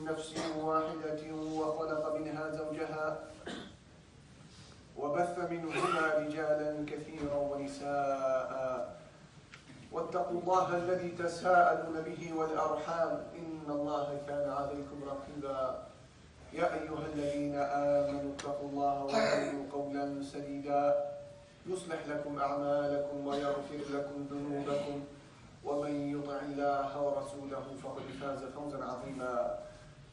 من نفس واحدة وخلق منها زوجها وبث منهما رجالا كثيرا ونساء واتقوا الله الذي تساءلون به والأرحام إن الله كان عليكم رقيبا يا أيها الذين آمنوا اتقوا الله وقولوا قولا سديدا يصلح لكم أعمالكم ويغفر لكم ذنوبكم ومن يطع الله ورسوله فقد فاز فوزا عظيما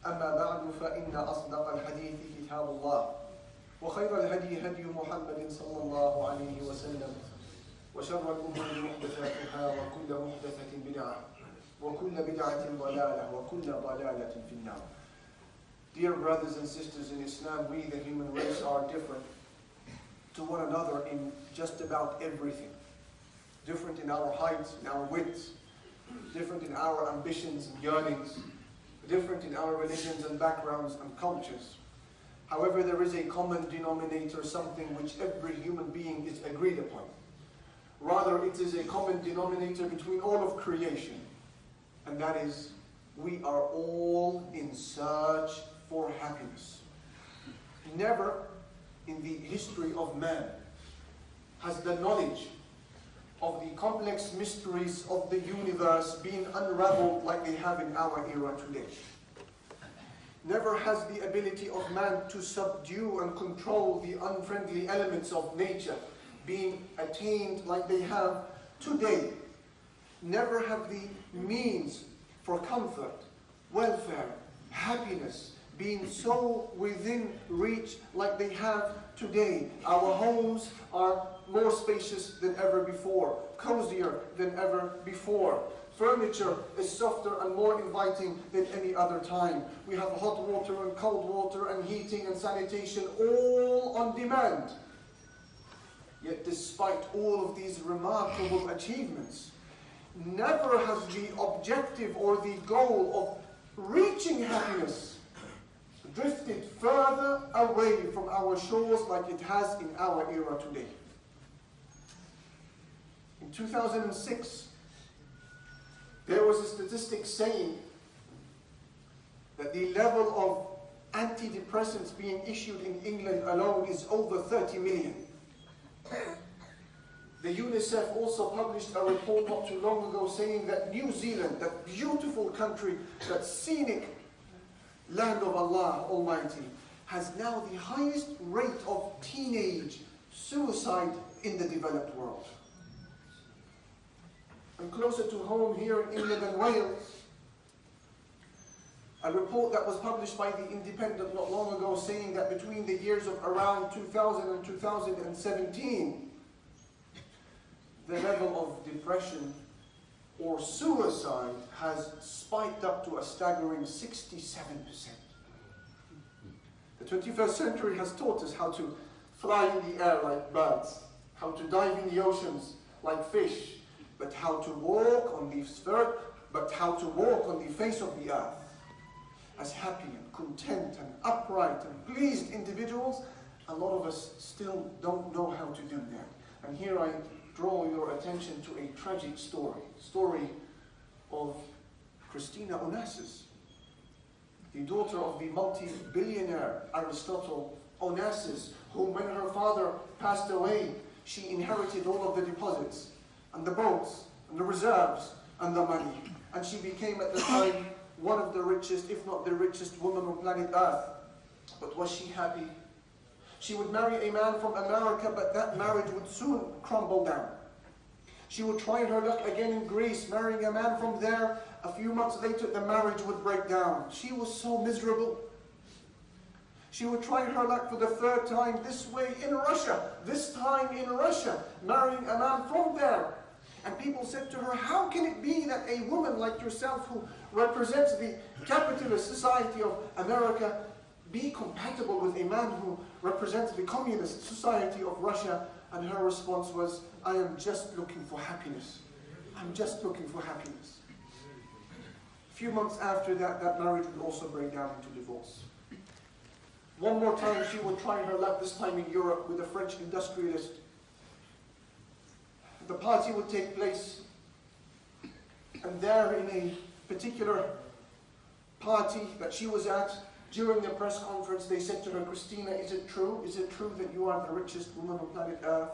أما بعد فإن أصدق الحديث كتاب الله وخير الهدي هدي محمد صلى الله عليه وسلم وشر الأمور محدثاتها وكل محدثة بدعة وكل بدعة ضلالة وكل ضلالة في النار. Dear brothers and sisters in Islam, we the human race are different to one another in just about everything. Different in our height, in our width, different in our ambitions and yearnings, different in our religions and backgrounds and cultures. However, there is a common denominator, something which every human being is agreed upon. Rather, it is a common denominator between all of creation, and that is, we are all in search for happiness. Never in the history of man has the knowledge of the complex mysteries of the universe been unraveled like they have in our era today. Never has the ability of man to subdue and control the unfriendly elements of nature been attained like they have today. Never have the means for comfort, welfare, happiness been so within reach like they have today. Our homes are more spacious than ever before, cozier than ever before. Furniture is softer and more inviting than any other time. We have hot water and cold water and heating and sanitation all on demand. Yet despite all of these remarkable achievements, never has the objective or the goal of reaching happiness drifted further away from our shores like it has in our era today. In 2006, there was a statistic saying that the level of antidepressants being issued in England alone is over 30 million. The UNICEF also published a report not too long ago saying that New Zealand, that beautiful country, that scenic land of Allah Almighty, has now the highest rate of teenage suicide in the developed world. And closer to home here in England and Wales, a report that was published by The Independent not long ago saying that between the years of around 2000 and 2017, the level of depression or suicide has spiked up to a staggering 67%. The 21st century has taught us how to fly in the air like birds, how to dive in the oceans like fish, but how to walk on the face of the earth as happy and content and upright and pleased individuals. A lot of us still don't know how to do that. And here I draw your attention to a tragic story of Christina Onassis, the daughter of the multi-billionaire Aristotle Onassis, whom when her father passed away, she inherited all of the deposits and the boats and the reserves and the money. And she became at the time one of the richest, if not the richest woman on planet Earth. But was she happy? She would marry a man from America, but that marriage would soon crumble down. She would try her luck again in Greece, marrying a man from there. A few months later, the marriage would break down. She was so miserable. She would try her luck for the third time this way in Russia, this time in Russia, marrying a man from there. And people said to her, how can it be that a woman like yourself, who represents the capitalist society of America, be compatible with a man who represents the communist society of Russia? And her response was, I am just looking for happiness. I'm just looking for happiness. A few months after that, that marriage would also break down into divorce. One more time, she would try her luck, this time in Europe, with a French industrialist. The party would take place, and there in a particular party that she was at, during the press conference, they said to her, Christina, is it true? Is it true that you are the richest woman on planet Earth?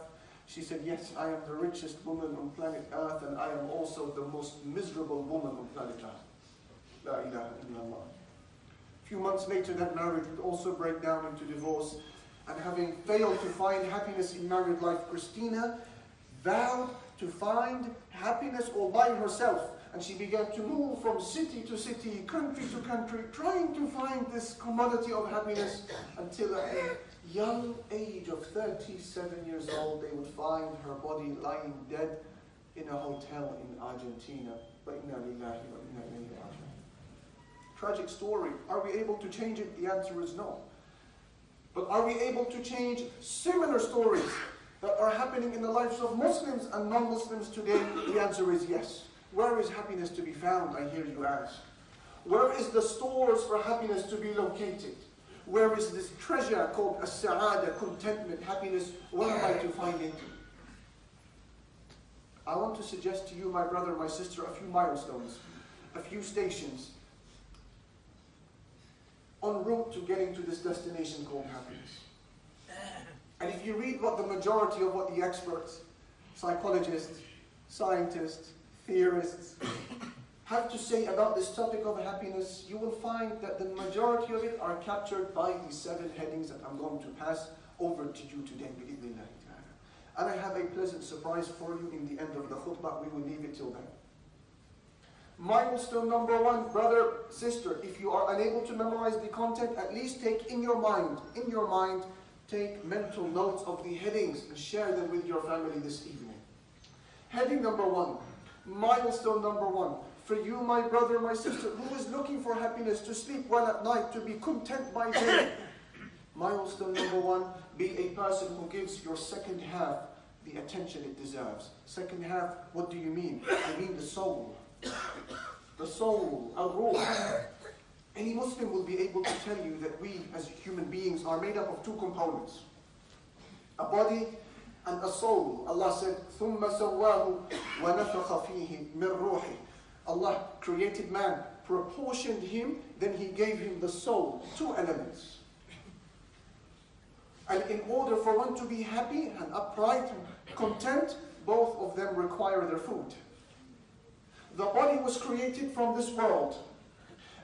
She said, yes, I am the richest woman on planet Earth, and I am also the most miserable woman on planet Earth. La ilaha illallah. A few months later, that marriage would also break down into divorce. And having failed to find happiness in married life, Christina vowed to find happiness all by herself. And she began to move from city to city, country to country, trying to find this commodity of happiness, until at a young age of 37 years old, they would find her body lying dead in a hotel in Argentina. Tragic story. Are we able to change it? The answer is no. But are we able to change similar stories that are happening in the lives of Muslims and non-Muslims today? The answer is yes. Where is happiness to be found, I hear you ask? Where is the stores for happiness to be located? Where is this treasure called as-sa'ada, contentment, happiness? Where am I to find it? I want to suggest to you, my brother, my sister, a few milestones, a few stations en route to getting to this destination called happiness. And if you read what the majority of what the experts, psychologists, scientists, theorists have to say about this topic of happiness, you will find that the majority of it are captured by the 7 headings that I'm going to pass over to you today. And I have a pleasant surprise for you in the end of the khutbah. We will leave it till then. Milestone number 1, brother, sister, if you are unable to memorize the content, at least take in your mind, take mental notes of the headings and share them with your family this evening. Heading number 1. Milestone number 1, for you, my brother, my sister, who is looking for happiness, to sleep well at night, to be content by day. Milestone number 1, be a person who gives your second half the attention it deserves. Second half, what do you mean? I mean the soul. The soul, al-ruh. Any Muslim will be able to tell you that we as human beings are made up of 2 components. A body and a soul. Allah said, ثُمَّ سَوَّاهُ وَنَفَخَ فِيهِ مِنْ رُوحِهِ. Allah created man, proportioned him, then he gave him the soul. 2 elements. And in order for one to be happy and upright and content, both of them require their food. The body was created from this world.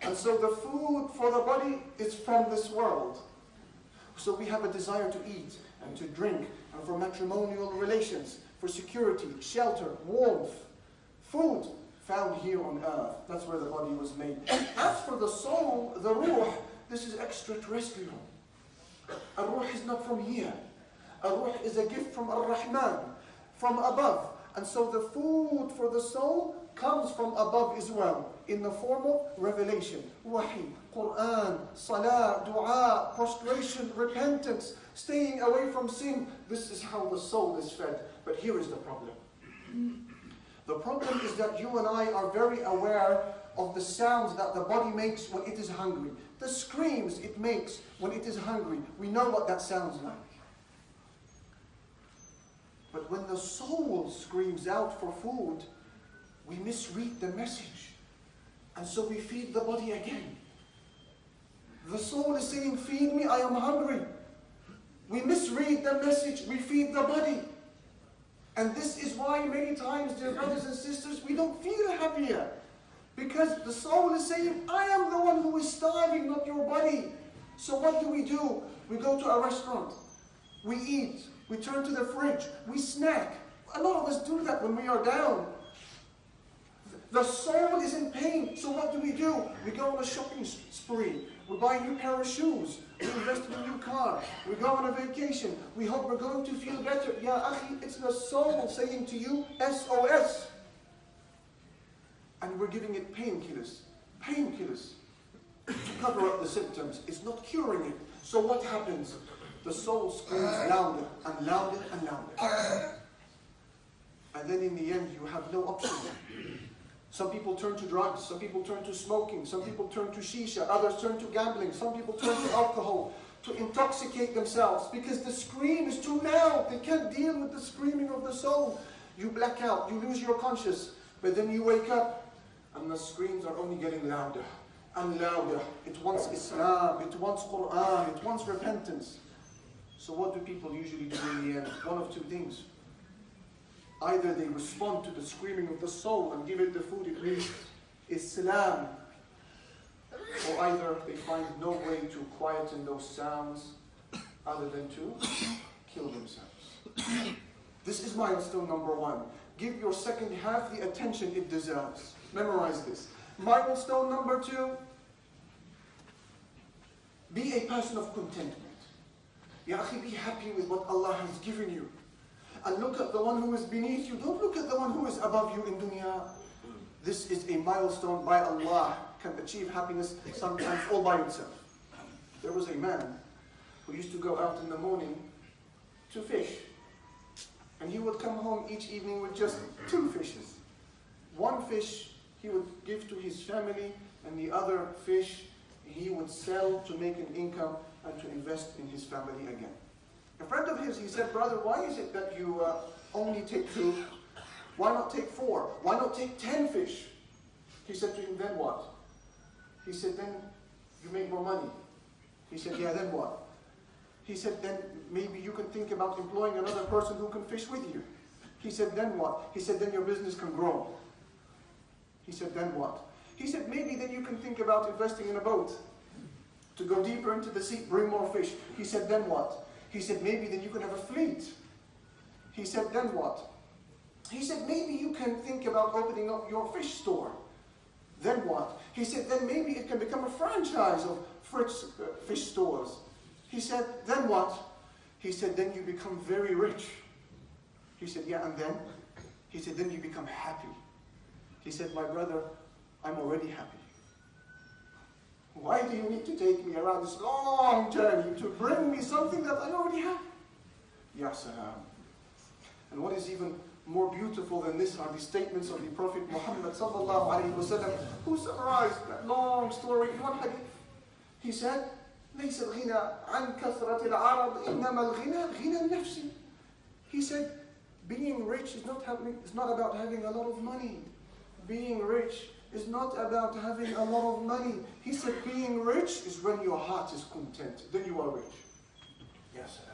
And so the food for the body is from this world. So we have a desire to eat and to drink, and for matrimonial relations, for security, shelter, warmth, food found here on earth. That's where the body was made. As for the soul, the ruh, this is extraterrestrial. A ruh is not from here. A ruh is a gift from Ar-Rahman, from above. And so the food for the soul comes from above as well, in the form of revelation, wahi, Quran, salah, dua, prostration, repentance, staying away from sin. This is how the soul is fed. But here is the problem. The problem is that you and I are very aware of the sounds that the body makes when it is hungry. The screams it makes when it is hungry. We know what that sounds like. But when the soul screams out for food, we misread the message. And so we feed the body again. The soul is saying, feed me, I am hungry. We misread the message, we feed the body. And this is why many times, dear brothers and sisters, we don't feel happier. Because the soul is saying, I am the one who is starving, not your body. So what do? We go to a restaurant. We eat. We turn to the fridge. We snack. A lot of us do that when we are down. The soul is in pain. So what do? We go on a shopping spree. We buy a new pair of shoes. We invest in a new car. We go on a vacation. We hope we're going to feel better. Ya akhi, it's the soul saying to you, SOS. And we're giving it painkillers. Painkillers. To cover up the symptoms. It's not curing it. So what happens? The soul screams louder and louder and louder. And then in the end, you have no option. Some people turn to drugs, some people turn to smoking, some people turn to shisha, others turn to gambling, some people turn to alcohol to intoxicate themselves because the scream is too loud. They can't deal with the screaming of the soul. You black out, you lose your conscience, but then you wake up and the screams are only getting louder and louder. It wants Islam, it wants Quran, it wants repentance. So what do people usually do in the end? One of two things. Either they respond to the screaming of the soul and give it the food it needs, Islam, or either they find no way to quieten those sounds other than to kill themselves. This is milestone number 1. Give your second half the attention it deserves. Memorize this. Milestone number 2. Be a person of contentment. Ya akhi, be happy with what Allah has given you. And look at the one who is beneath you. Don't look at the one who is above you in dunya. This is a milestone by Allah. Can achieve happiness sometimes all by itself. There was a man who used to go out in the morning to fish. And he would come home each evening with just 2 fishes. One fish he would give to his family, and the other fish he would sell to make an income and to invest in his family again. A friend of his, he said, brother, why is it that you only take 2? Why not take 4? Why not take 10 fish? He said to him, then what? He said, then you make more money. He said, yeah, then what? He said, then maybe you can think about employing another person who can fish with you. He said, then what? He said, then your business can grow. He said, then what? He said, maybe then you can think about investing in a boat to go deeper into the sea, bring more fish. He said, then what? He said, maybe then you can have a fleet. He said, then what? He said, maybe you can think about opening up your fish store. Then what? He said, then maybe it can become a franchise of fish stores. He said, then what? He said, then you become very rich. He said, yeah, and then? He said, then you become happy. He said, my brother, I'm already happy. Why do you need to take me around this long journey to bring me something that I already have? Ya salam. And what is even more beautiful than this are the statements of the Prophet Muhammad sallallahu alaihi wasallam, who summarized that long story in one hadith. He said, ليس الغنى عن كثرة العرب إنما الغنى غنى النفس. He said, being rich is not about having a lot of money. Being rich is not about having a lot of money. He said, being rich is when your heart is content. Then you are rich. Yes, sir.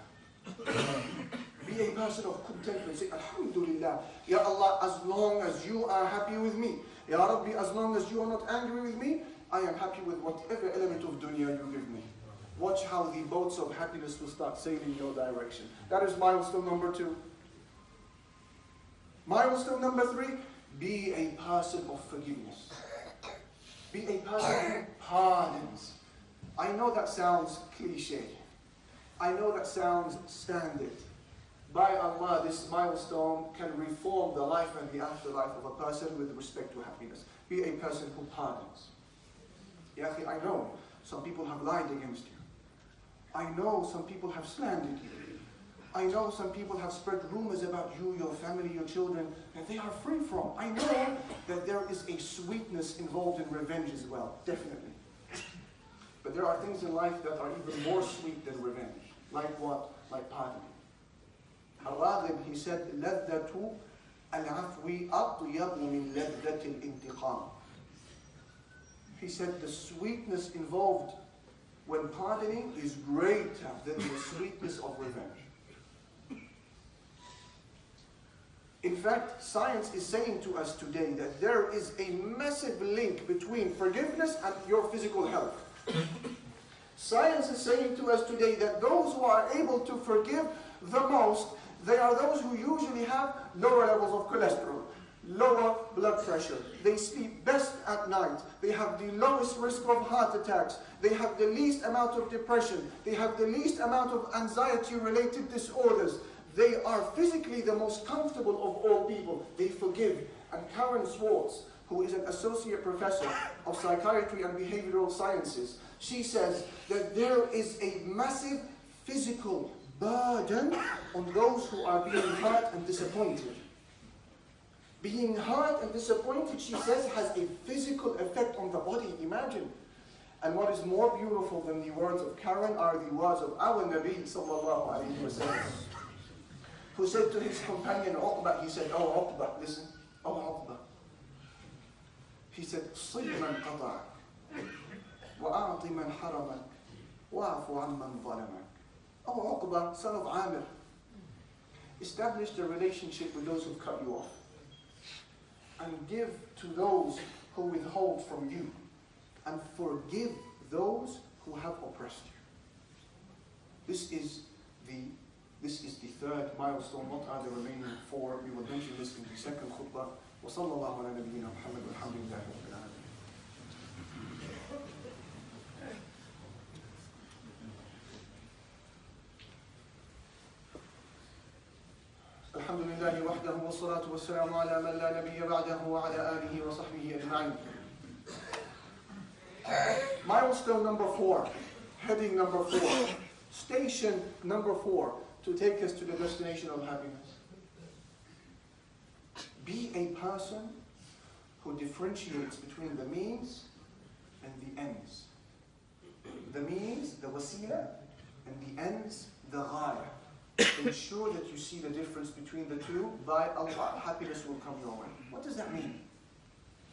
Be a person of contentment. Say, Alhamdulillah. Ya Allah, as long as you are happy with me. Ya Rabbi, as long as you are not angry with me, I am happy with whatever element of dunya you give me. Watch how the boats of happiness will start sailing your direction. That is milestone number 2. Milestone number 3, be a person of forgiveness. Be a person who pardons. I know that sounds cliche. I know that sounds standard. By Allah, this milestone can reform the life and the afterlife of a person with respect to happiness. Be a person who pardons. Ya akhi, I know some people have lied against you. I know some people have slandered you. I know some people have spread rumors about you, your family, your children, that they are free from. I know that there is a sweetness involved in revenge as well, definitely. But there are things in life that are even more sweet than revenge. Like what? Like pardoning. Al-Raghib, he said, لَذَّةُ الْعَفْوِ أَطْيَبُ مِنْ لَذَّةِ الْإِنْتِقَامِ. He said the sweetness involved when pardoning is greater than the sweetness of revenge. In fact, science is saying to us today that there is a massive link between forgiveness and your physical health. Science is saying to us today that those who are able to forgive the most, they are those who usually have lower levels of cholesterol, lower blood pressure. They sleep best at night. They have the lowest risk of heart attacks. They have the least amount of depression. They have the least amount of anxiety-related disorders. They are physically the most comfortable of all people. They forgive. And Karen Swartz, who is an associate professor of psychiatry and behavioral sciences, she says that there is a massive physical burden on those who are being hurt and disappointed. Being hurt and disappointed, she says, has a physical effect on the body. Imagine. And what is more beautiful than the words of Karen are the words of our Nabi sallallahu alayhi wa sallam, who said to his companion Uqbah, he said, oh Uqbah, listen, oh Uqbah. He said, صِلْ مَنْ قَطَعَكَ. وأعط من حرمك وأعف عمن ظلمك. Oh, Uqba, son of Amir, establish a relationship with those who cut you off, and give to those who withhold from you, and forgive those who have oppressed you. This is the third milestone. What are the remaining four? We will mention this in the second khutbah. وصلى الله على نبينا محمد والحمد لله رب العالمين. الحمد لله وحده والصلاة والسلام على من لا نبي بعده وعلى آله وصحبه أجمعين. Milestone number 4, heading number 4, station number 4 to take us to the destination of happiness. Be a person who differentiates between the means and the ends. The means, the wasila, and the ends, the ghaya. Ensure that you see the difference between the two. By Allah, happiness will come your way. What does that mean?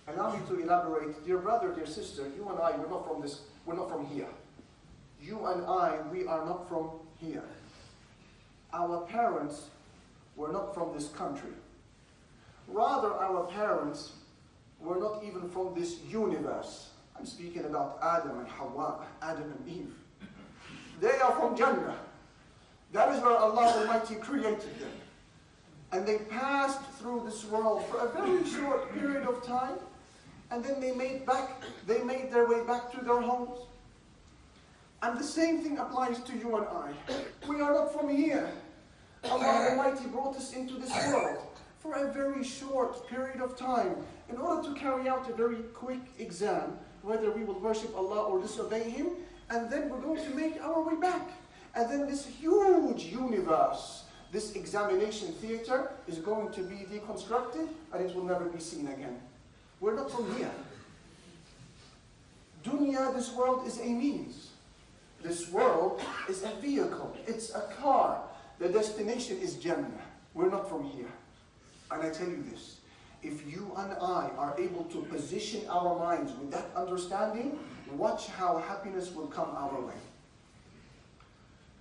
Allow me to elaborate. Dear brother, dear sister, you and I, we're not from here. You and I, we are not from here. Our parents were not from this country. Rather, our parents were not even from this universe. I'm speaking about Adam and Hawa, Adam and Eve. They are from Jannah. That is where Allah Almighty created them. And they passed through this world for a very short period of time, and then they made their way back to their homes. And the same thing applies to you and I. We are not from here. Allah Almighty brought us into this world for a very short period of time in order to carry out a very quick exam, whether we will worship Allah or disobey Him, and then we're going to make our way back. And then this huge universe, this examination theater, is going to be deconstructed and it will never be seen again. We're not from here. Dunya, this world is a means. This world is a vehicle. It's a car. The destination is Jannah. We're not from here. And I tell you this, if you and I are able to position our minds with that understanding, watch how happiness will come our way.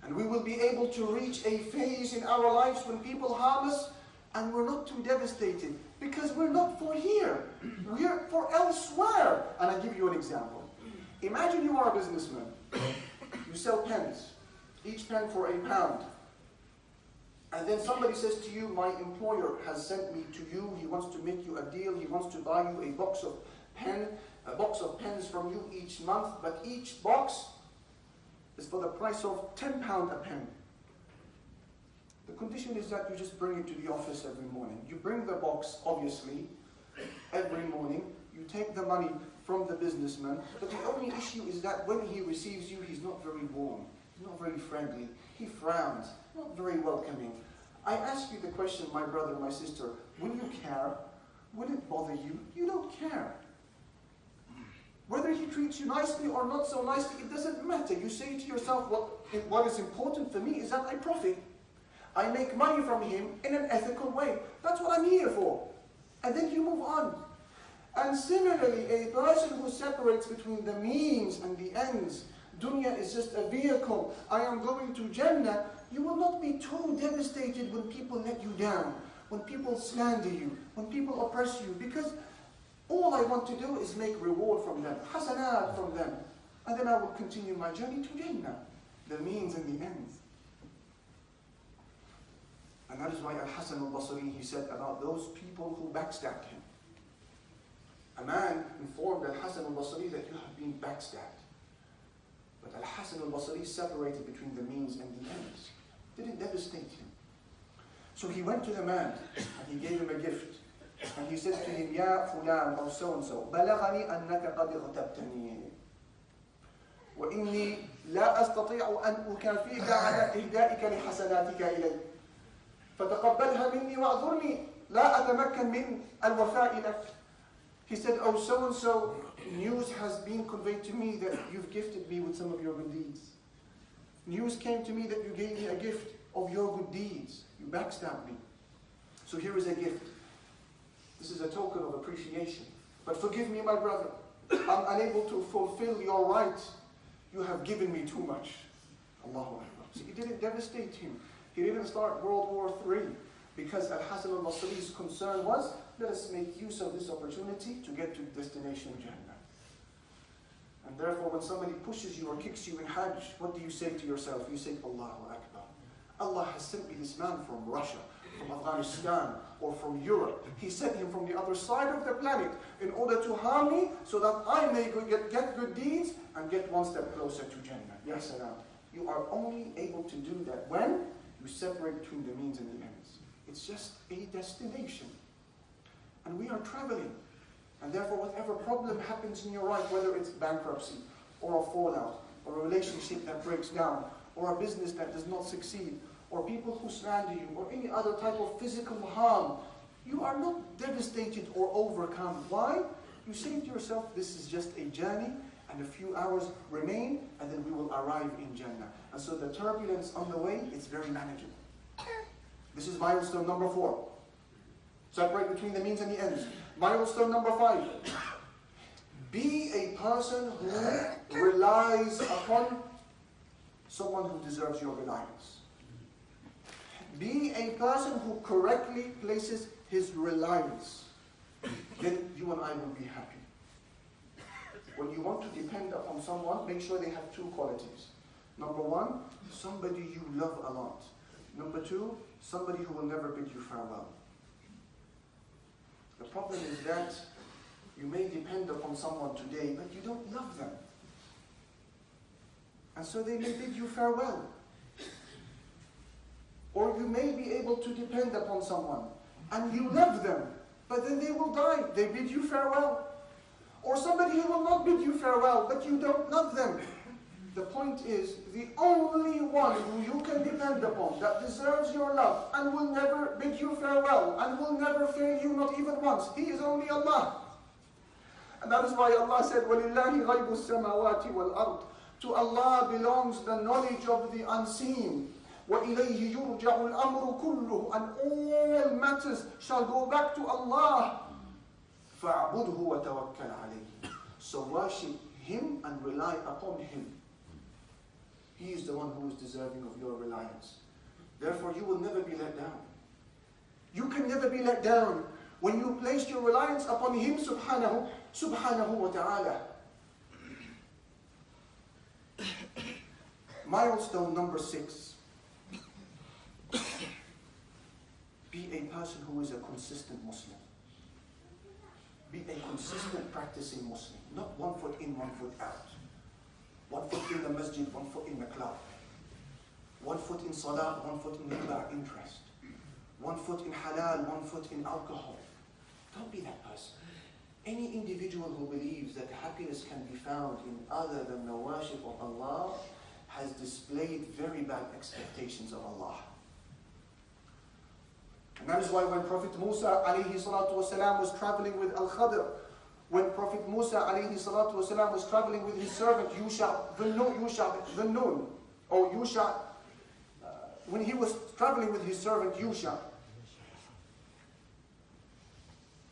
And we will be able to reach a phase in our lives when people harm us and we're not too devastated because we're not for here. We're for elsewhere. And I'll give you an example. Imagine you are a businessman. You sell pens, each pen for £1. And then somebody says to you, my employer has sent me to you. He wants to make you a deal. He wants to buy you a box of pens from you each month. But each box is for the price of £10 a pen. The condition is that you just bring it to the office every morning. You bring the box, obviously, every morning. You take the money from the businessman. But the only issue is that when he receives you, he's not very warm. He's not very friendly. He frowns. Not very welcoming. I ask you the question, my brother, my sister, will you care? Will it bother you? You don't care. Whether he treats you nicely or not so nicely, it doesn't matter. You say to yourself, what is important for me is that I profit. I make money from him in an ethical way. That's what I'm here for. And then you move on. And similarly, a person who separates between the means and the ends, dunya is just a vehicle, I am going to Jannah, you will not be too devastated when people let you down, when people slander you, when people oppress you, because all I want to do is make reward from them, hasanat from them, and then I will continue my journey to Jannah, the means and the ends. And that is why Al-Hasan al-Basri, he said about those people who backstabbed him. A man informed Al-Hasan al-Basri that you have been backstabbed. But Al-Hasan al-Basri separated between the means and the ends. Didn't devastate him. So he went to the man and he gave him a gift. And he said to him, Ya fulan or so-and-so, بلغني أنك قد اغتبتني وإني لا أستطيع أن أكافئك على إهدائك لحسناتك إلي فتقبلها مني واعذرني لا أتمكن من الوفاء لك. He said, oh, so-and-so, news has been conveyed to me that you've gifted me with some of your good deeds. News came to me that you gave me a gift of your good deeds. You backstabbed me. So here is a gift. This is a token of appreciation. But forgive me, my brother. I'm unable to fulfill your right. You have given me too much. Allahu Akbar. See, it didn't devastate him. He didn't start World War III because Al-Hasan al-Basri's concern was, let us make use of this opportunity to get to destination Jannah. And therefore, when somebody pushes you or kicks you in Hajj, what do you say to yourself? You say, Allahu Akbar. Allah has sent me this man from Russia, from Afghanistan, or from Europe. He sent him from the other side of the planet in order to harm me so that I may get good deeds and get one step closer to Jannah. Yes, salam. You are only able to do that when you separate between the means and the ends. It's just a destination. And we are traveling. And therefore, whatever problem happens in your life, whether it's bankruptcy, or a fallout, or a relationship that breaks down, or a business that does not succeed, or people who slander you, or any other type of physical harm, you are not devastated or overcome. Why? You say to yourself, this is just a journey, and a few hours remain, and then we will arrive in Jannah. And so the turbulence on the way, it's very manageable. This is milestone number 4. Separate between the means and the ends. Milestone number 5. Be a person who relies upon someone who deserves your reliance. Be a person who correctly places his reliance. Then you and I will be happy. When you want to depend upon someone, make sure they have 2 qualities. Number 1, somebody you love a lot. Number 2, somebody who will never bid you farewell. The problem is that you may depend upon someone today, but you don't love them. And so they may bid you farewell. Or you may be able to depend upon someone, and you love them, but then they will die. They bid you farewell. Or somebody who will not bid you farewell, but you don't love them. The point is, the only one who you can depend upon that deserves your love and will never bid you farewell and will never fail you, not even once, he is only Allah. And that is why Allah said, وَلِلَّهِ غَيْبُ السَّمَاوَاتِ وَالْأَرْضِ. To Allah belongs the knowledge of the unseen. وَإِلَيْهِ يُرْجَعُ الْأَمْرُ كُلُّهُ. And all matters shall go back to Allah. فَاعْبُدْهُ وَتَوَكَّلْ عَلَيْهِ. So worship Him and rely upon Him. He is the one who is deserving of your reliance. Therefore, you will never be let down. You can never be let down when you place your reliance upon Him subhanahu wa ta'ala. Milestone number 6. Be a person who is a consistent Muslim. Be a consistent practicing Muslim. Not 1 foot in, 1 foot out. 1 foot in the masjid, 1 foot in the club. 1 foot in salah, 1 foot in riba, interest. 1 foot in halal, 1 foot in alcohol. Don't be that person. Any individual who believes that happiness can be found in other than the worship of Allah has displayed very bad expectations of Allah. And that is why when Prophet Musa alayhi salatu wasalam was traveling with Al-Khadr, when Prophet Musa alayhi salatu wasalam was traveling with his servant when he was traveling with his servant Yusha,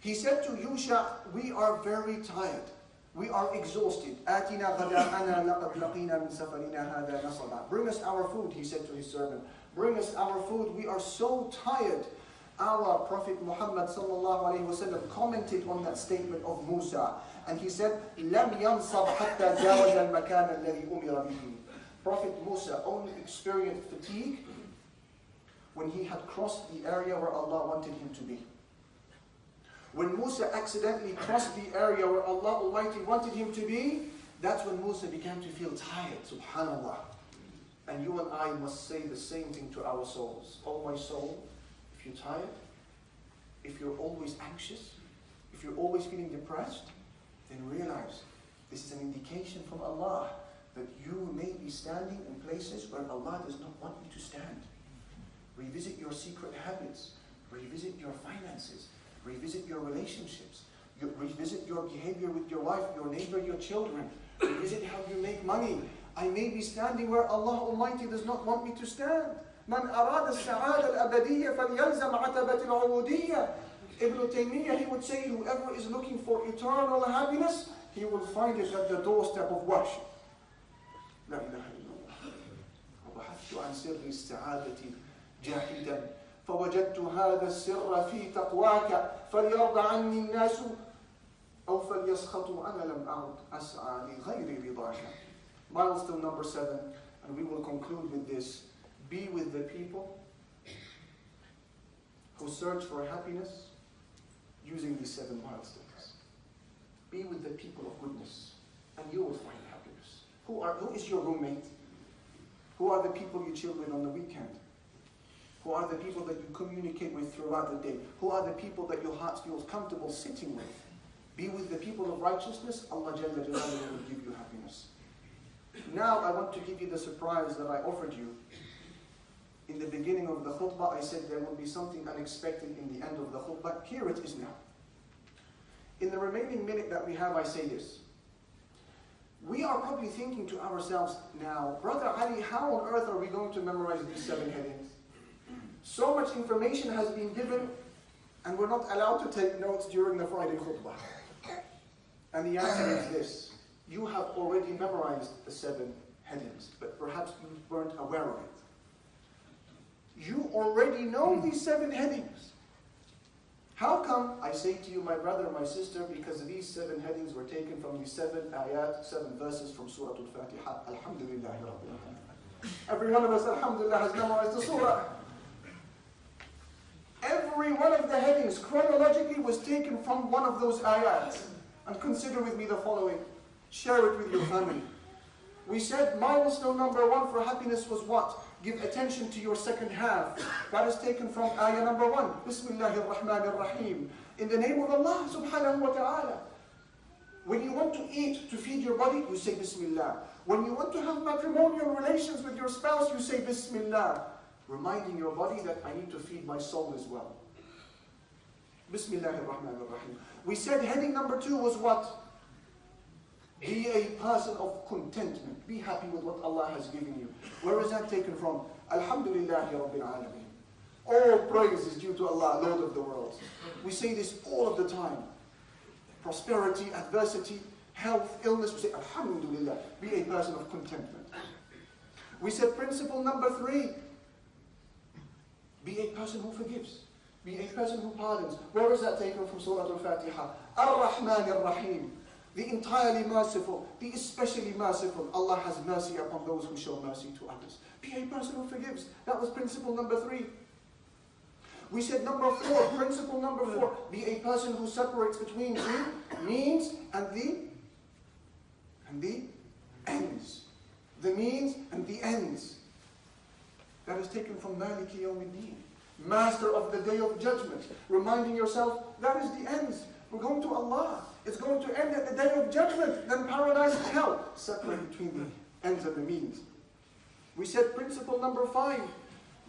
he said to Yusha, we are very tired. We are exhausted. آتِنَا غَدَاءَنَا لَقَدْ لَقِينَا مِنْ سَفَرِنَا هَذَا نَصَبًا. Bring us our food, he said to his servant. Bring us our food. We are so tired. Our Prophet Muhammad sallallahu alayhi wa sallam commented on that statement of Musa. And he said, لَمْ يَنْصَبْ حَتَّى جَاوَزَ الْمَكَانَ الَّذِي أُمِرَ بِهِ. Prophet Musa only experienced fatigue when he had crossed the area where Allah wanted him to be. When Musa accidentally crossed the area where Allah Almighty wanted him to be, that's when Musa began to feel tired, subhanallah. And you and I must say the same thing to our souls. Oh my soul, if you're tired, if you're always anxious, if you're always feeling depressed, then realize this is an indication from Allah that you may be standing in places where Allah does not want you to stand. Revisit your secret habits, revisit your finances, revisit your relationships, revisit your behavior with your wife, your neighbor, your children, revisit how you make money. I may be standing where Allah Almighty does not want me to stand. من أراد السعادة الأبدية فليلزم عتبة العبودية. Ibn Taymiyyah, he would say, whoever is looking for eternal happiness, he will find it at the doorstep of worship. لا إله إلا الله. وبحثت عن سر السعادة جاهدا فوجدت هذا السر في تقواك فليرضى عني الناس أو فليسخطوا أنا لم أعد أسعى لغير رضاك. Milestone number 7, and we will conclude with this. Be with the people who search for happiness using these 7 milestones. Be with the people of goodness, and you will find happiness. Who is your roommate? Who are the people you chill with on the weekend? Who are the people that you communicate with throughout the day? Who are the people that your heart feels comfortable sitting with? Be with the people of righteousness, Allah Jalla Jalaluhu will give you happiness. Now I want to give you the surprise that I offered you. In the beginning of the khutbah, I said there will be something unexpected in the end of the khutbah. Here it is now. In the remaining minute that we have, I say this. We are probably thinking to ourselves now, Brother Ali, how on earth are we going to memorize these 7 headings? So much information has been given, and we're not allowed to take notes during the Friday khutbah. And the answer is this. You have already memorized the 7 headings, but perhaps you weren't aware of it. You already know these 7 headings. How come? I say to you, my brother, my sister, because these 7 headings were taken from the 7 ayat, 7 verses from Surah Al-Fatiha. Alhamdulillah Rabbil Alamin. Every one of us, alhamdulillah, has memorized the surah. Every one of the headings chronologically was taken from one of those ayats. And consider with me the following. Share it with your family. We said milestone number 1 for happiness was what? Give attention to your second half. That is taken from ayah number 1. Bismillahir Rahmanir Rahim. In the name of Allah subhanahu wa ta'ala. When you want to eat, to feed your body, you say Bismillah. When you want to have matrimonial relations with your spouse, you say Bismillah. Reminding your body that I need to feed my soul as well. Bismillahir Rahmanir Rahim. We said heading number 2 was what? Be a person of contentment. Be happy with what Allah has given you. Where is that taken from? Alhamdulillahi Rabbil Alameen. All praise is due to Allah, Lord of the worlds. We say this all of the time. Prosperity, adversity, health, illness. We say Alhamdulillah. Be a person of contentment. We said principle number 3. Be a person who forgives. Be a person who pardons. Where is that taken from Surah Al-Fatiha? Ar-Rahman Ar-Rahim. The entirely merciful, the especially merciful. Allah has mercy upon those who show mercy to others. Be a person who forgives. That was principle number 3. We said number 4, principle number 4, be a person who separates between the means and the ends. The means and the ends. That is taken from Maliki Yawmiddin, Master of the Day of Judgment. Reminding yourself, that is the ends. We're going to Allah. It's going to end at the Day of Judgment. Then paradise and hell. Separate between the ends and the means. We said principle number 5.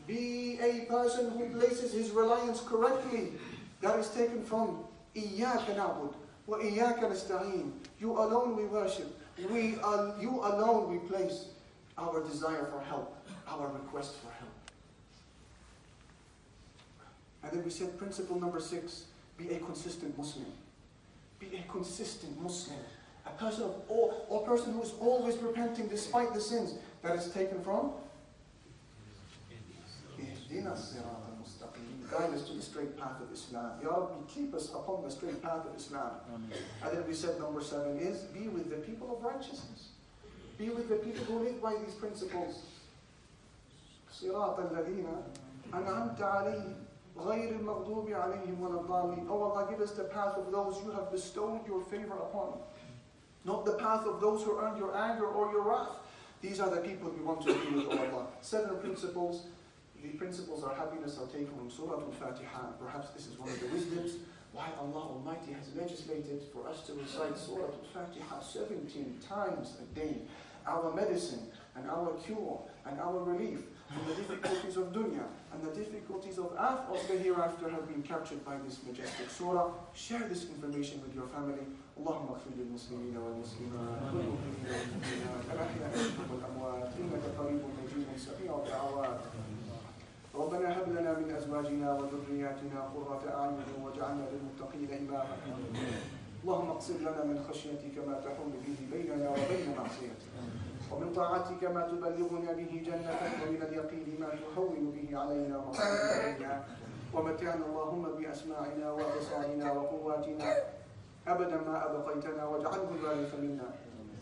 Be a person who places his reliance correctly. That is taken from إِيَّاكَ نَعْبُدُ وَإِيَّاكَ نَسْتَعِينُ. You alone we worship. You alone we place our desire for help, our request for help. And then we said principle number 6. Be a consistent Muslim. Be a consistent Muslim. A person who is always repenting despite the sins. That is taken from guide us to the straight path of Islam. Ya Rabbi, keep us upon the straight path of Islam. And then we said number 7 is be with the people of righteousness. Be with the people who live by these principles. صراط الذين أنعمت عليهم غير المغضوب عليهم ولا الضالين. Oh Allah, give us the path of those you have bestowed your favor upon. Not the path of those who earned your anger or your wrath. These are the people we want to be with, oh Allah. 7 principles. The principles of happiness are taken from Surah Al-Fatiha. Perhaps this is one of the wisdoms why Allah Almighty has legislated for us to recite Surah Al-Fatiha 17 times a day. Our medicine and our cure and our relief from the difficulties of dunya and the difficulties of the hereafter have been captured by this majestic surah. Share this information with your family. اللهم اغفر للمسلمين والمسلمات والمؤمنين والمؤمنات الأحياء منهم والأموات إنك قريب مجيب سميع الدعوات. ربنا هب لنا من أزواجنا وذرياتنا قرة أعين واجعلنا للمتقين إماما. اللهم اقسم لنا من خشيتك ما تحول به بيننا وبين معصيتك، ومن طاعتك ما تبلغنا به جنتك، ومن اليقين ما تهون به علينا مصائب الدنيا، ومتعنا اللهم بأسماعنا وأبصارنا وقواتنا أبدا ما أبقيتنا، واجعله الوارث منا،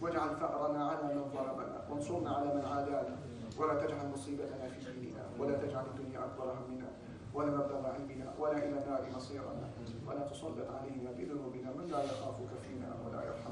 واجعل ثأرنا على من ظلمنا، وانصرنا على من عادانا، ولا تجعل مصيبتنا في ديننا، ولا تجعل الدنيا أكبر همنا ولا مبلغ علمنا ولا إلى النار مصيرنا، ولا تسلط علينا بذنوبنا من لا يخافك فينا ولا يرحمنا.